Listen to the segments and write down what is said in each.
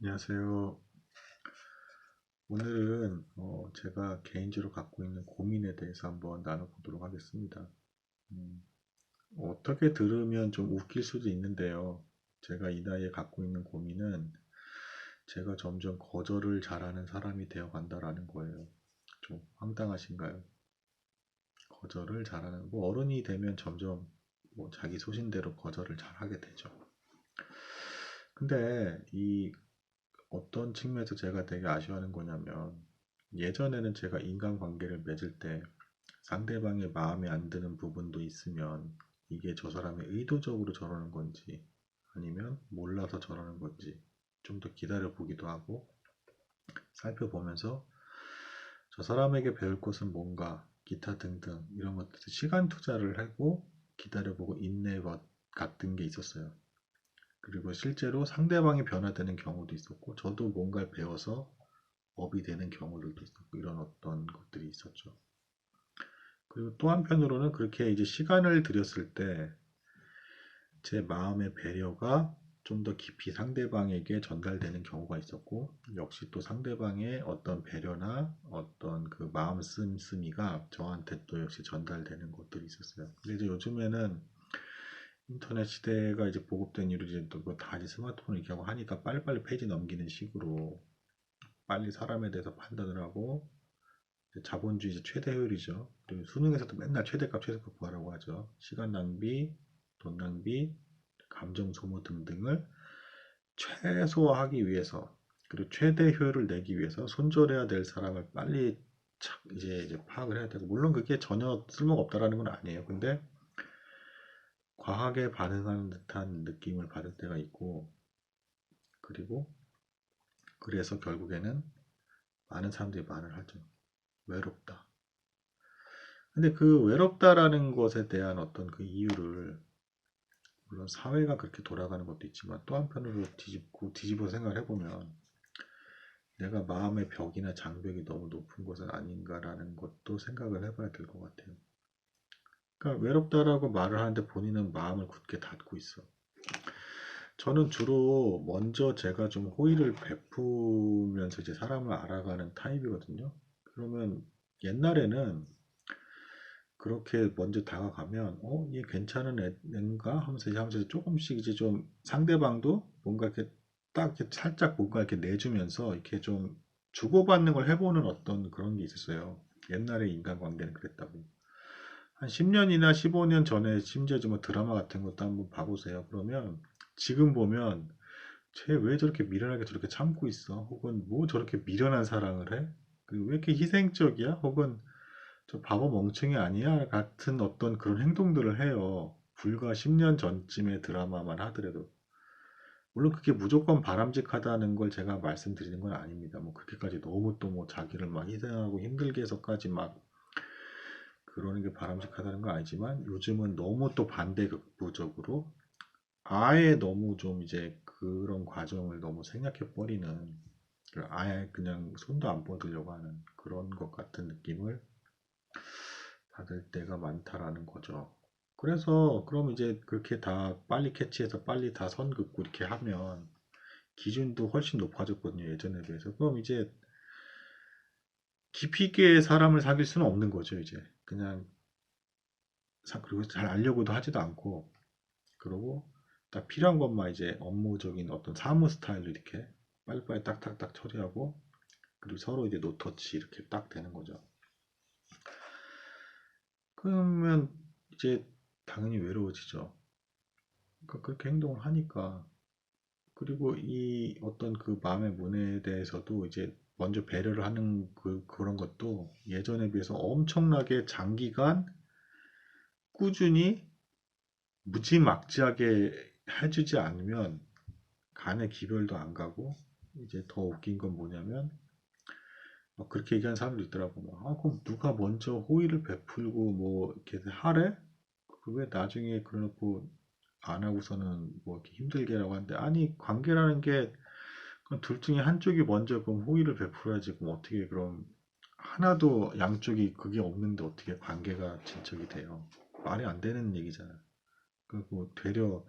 안녕하세요. 오늘은 제가 개인적으로 갖고 있는 고민에 대해서 한번 나눠보도록 하겠습니다. 음, 어떻게 들으면 좀 웃길 수도 있는데요. 제가 이 나이에 갖고 있는 고민은 제가 점점 거절을 잘하는 사람이 되어 간다라는 거예요. 좀 황당하신가요? 거절을 잘하는, 뭐 어른이 되면 점점 뭐 자기 소신대로 거절을 잘하게 되죠. 근데 이 어떤 측면에서 제가 되게 아쉬워하는 거냐면 예전에는 제가 인간관계를 맺을 때 상대방의 마음에 안 드는 부분도 있으면 이게 저 사람이 의도적으로 저러는 건지 아니면 몰라서 저러는 건지 좀 더 기다려 보기도 하고 살펴보면서 저 사람에게 배울 것은 뭔가 기타 등등 이런 것들 시간 투자를 하고 기다려보고 인내 것 같은 게 있었어요. 그리고 실제로 상대방이 변화되는 경우도 있었고 저도 뭔가를 배워서 업이 되는 경우들도 있었고 이런 어떤 것들이 있었죠. 그리고 또 한편으로는 그렇게 이제 시간을 들였을 때 제 마음의 배려가 좀 더 깊이 상대방에게 전달되는 경우가 있었고 역시 또 상대방의 어떤 배려나 어떤 그 마음 씀씀이가 저한테 또 역시 전달되는 것들이 있었어요. 근데 이제 요즘에는 인터넷 시대가 이제 보급된 이후로 이제 또다 이제 스마트폰 이렇게 하고 하니까 빨리빨리 페이지 넘기는 식으로 빨리 사람에 대해서 판단을 하고 자본주의 최대 효율이죠. 그리고 수능에서도 맨날 최대값, 최소값 구하라고 하죠. 시간 낭비, 돈 낭비, 감정 소모 등등을 최소화하기 위해서 그리고 최대 효율을 내기 위해서 손절해야 될 사람을 빨리 이제 파악을 해야 되고 물론 그게 전혀 쓸모가 없다라는 건 아니에요. 근데 과하게 반응하는 듯한 느낌을 받을 때가 있고 그리고 그래서 결국에는 많은 사람들이 말을 하죠. 외롭다. 근데 그 외롭다라는 것에 대한 어떤 그 이유를 물론 사회가 그렇게 돌아가는 것도 있지만 또 한편으로 뒤집어 생각을 해보면 내가 마음의 벽이나 장벽이 너무 높은 것은 아닌가라는 것도 생각을 해봐야 될 것 같아요. 그러니까 외롭다라고 말을 하는데 본인은 마음을 굳게 닫고 있어. 저는 주로 먼저 제가 좀 호의를 베푸면서 이제 사람을 알아가는 타입이거든요. 그러면 옛날에는 그렇게 먼저 다가가면 얘 괜찮은 애인가 하면서 조금씩 이제 좀 상대방도 뭔가 이렇게 딱 이렇게 살짝 뭔가 이렇게 내주면서 이렇게 좀 주고받는 걸 해보는 어떤 그런 게 있었어요. 옛날에 인간관계는 그랬다고. 한 10년이나 15년 전에 심지어 뭐 드라마 같은 것도 한번 봐보세요. 그러면 지금 보면 쟤 왜 저렇게 미련하게 저렇게 참고 있어? 혹은 뭐 저렇게 미련한 사랑을 해? 그리고 왜 이렇게 희생적이야? 혹은 저 바보 멍청이 아니야? 같은 어떤 그런 행동들을 해요. 불과 10년 전쯤의 드라마만 하더라도. 물론 그게 무조건 바람직하다는 걸 제가 말씀드리는 건 아닙니다. 뭐 그렇게까지 너무 또 뭐 자기를 막 희생하고 힘들게 해서까지 막 그러는 게 바람직하다는 건 아니지만 요즘은 너무 또 반대극부적으로 아예 너무 좀 이제 그런 과정을 너무 생략해 버리는 아예 그냥 손도 안 뻗으려고 하는 그런 것 같은 느낌을 받을 때가 많다라는 거죠. 그래서 그럼 이제 그렇게 다 빨리 캐치해서 빨리 다 선 긋고 이렇게 하면 기준도 훨씬 높아졌거든요. 예전에 비해서. 그럼 이제 깊이 있게 사람을 사귈 수는 없는 거죠. 이제 그냥 그리고 잘 알려고도 하지도 않고 그러고 딱 필요한 것만 이제 업무적인 어떤 사무 스타일로 이렇게 빨리빨리 딱딱딱 처리하고 그리고 서로 이제 노터치 이렇게 딱 되는 거죠. 그러면 이제 당연히 외로워지죠. 그러니까 그렇게 행동을 하니까 그리고 이 어떤 그 마음의 문에 대해서도 이제 먼저 배려를 하는 그런 것도 예전에 비해서 엄청나게 장기간 꾸준히 무지막지하게 해주지 않으면 간의 기별도 안 가고 이제 더 웃긴 건 뭐냐면 그렇게 얘기하는 사람도 있더라고. 그럼 누가 먼저 호의를 베풀고 뭐 이렇게 하래? 왜 나중에 그래놓고 안 하고서는 뭐 이렇게 힘들게라고 하는데 아니 관계라는 게 그럼 둘 중에 한쪽이 먼저 그럼 호의를 베풀어야지 그럼 어떻게 그럼 하나도 양쪽이 그게 없는데 어떻게 관계가 진척이 돼요? 말이 안 되는 얘기잖아. 그리고 되려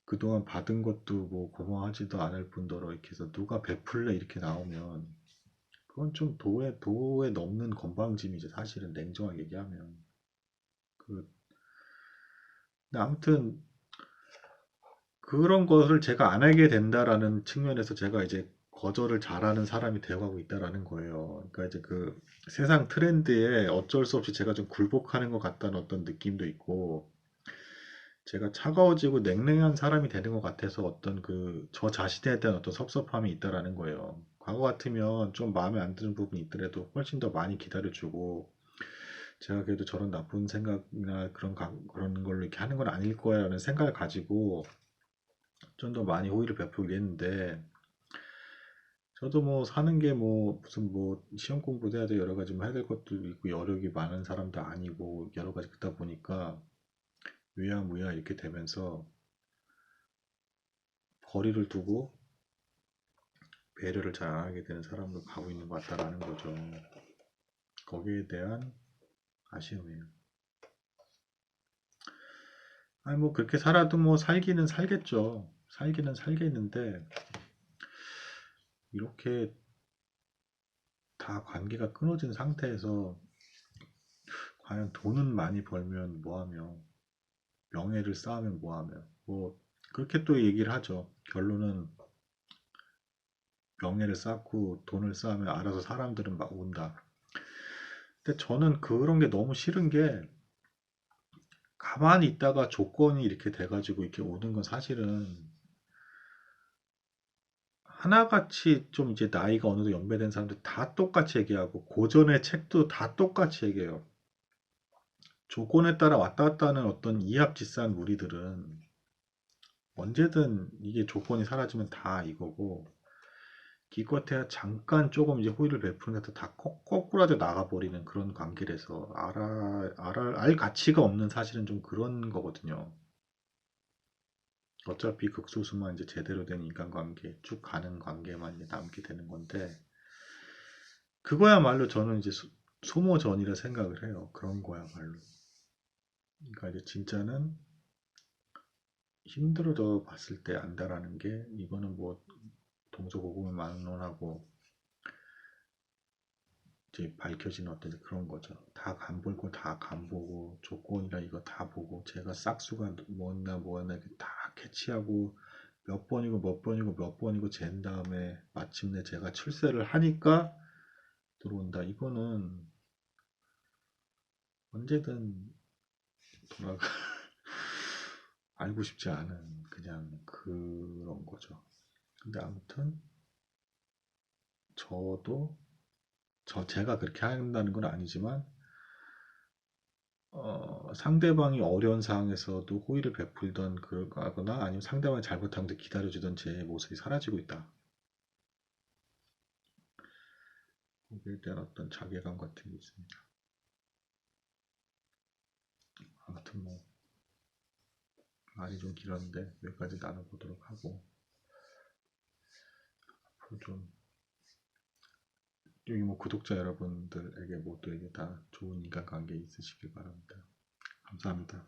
그동안 받은 것도 뭐 고마워하지도 않을 뿐더러 이렇게 해서 누가 베풀래 이렇게 나오면 그건 좀 도에 넘는 건방짐이죠. 사실은 냉정하게 얘기하면. 그, 근데 아무튼 그런 것을 제가 안 하게 된다라는 측면에서 제가 이제 거절을 잘하는 사람이 되어가고 있다라는 거예요. 그러니까 이제 그 세상 트렌드에 어쩔 수 없이 제가 좀 굴복하는 것 같다는 어떤 느낌도 있고, 제가 차가워지고 냉랭한 사람이 되는 것 같아서 어떤 그 저 자신에 대한 어떤 섭섭함이 있다라는 거예요. 과거 같으면 좀 마음에 안 드는 부분이 있더라도 훨씬 더 많이 기다려주고, 제가 그래도 저런 나쁜 생각이나 그런 걸로 이렇게 하는 건 아닐 거야라는 생각을 가지고 좀 더 많이 호의를 베풀게 했는데, 저도 뭐 사는 게 뭐 무슨 뭐 시험 공부도 해야 돼 여러 가지 뭐 해야 될 것도 있고 여력이 많은 사람도 아니고 여러 가지 그러다 보니까 위야무야 이렇게 되면서 거리를 두고 배려를 잘 안 하게 되는 사람으로 가고 있는 것 같다라는 거죠. 거기에 대한 아쉬움이에요. 아니 뭐 그렇게 살아도 뭐 살기는 살겠죠. 살기는 살겠는데 이렇게 다 관계가 끊어진 상태에서 과연 돈은 많이 벌면 뭐하며 명예를 쌓으면 뭐하며 뭐 그렇게 또 얘기를 하죠. 결론은 명예를 쌓고 돈을 쌓으면 알아서 사람들은 막 온다. 근데 저는 그런 게 너무 싫은 게 가만히 있다가 조건이 이렇게 돼가지고 이렇게 오는 건 사실은 하나같이 좀 이제 나이가 어느 정도 연배된 사람들 다 똑같이 얘기하고 고전의 책도 다 똑같이 얘기해요. 조건에 따라 왔다 갔다 하는 어떤 이합집산 무리들은 언제든 이게 조건이 사라지면 다 이거고 기껏해야 잠깐 조금 이제 호의를 베푸는 데도 다 거꾸라져 나가버리는 그런 관계라서 알 가치가 없는 사실은 좀 그런 거거든요. 어차피 극소수만 이제 제대로 된 인간관계 쭉 가는 관계만 이제 남게 되는 건데 그거야말로 저는 이제 소모전이라 생각을 해요. 그런 거야말로. 그러니까 이제 진짜는 힘들어져 봤을 때 안다라는 게 이거는 뭐 동서고금을 막론하고 이제 밝혀지는 어떤 그런 거죠. 다 간볼 거 다 간보고 조건이나 이거 다 보고 제가 싹수가 뭐였나 이렇게 다 캐치하고 몇 번이고 몇 번이고 몇 번이고 잰 다음에 마침내 제가 출세를 하니까 들어온다. 이거는 언제든 돌아가 알고 싶지 않은 그냥 그런 거죠. 근데 아무튼 저도 제가 그렇게 한다는 건 아니지만 상대방이 어려운 상황에서도 호의를 베풀던 그거나 아니면 상대방이 잘못하면 기다려주던 제 모습이 사라지고 있다. 거기에 대한 어떤 자괴감 같은 게 있습니다. 아무튼 뭐 말이 좀 길었는데 여기까지 나눠보도록 하고 앞으로 좀 여기 뭐 구독자 여러분들에게 모두에게 다 좋은 인간관계 있으시길 바랍니다. 감사합니다.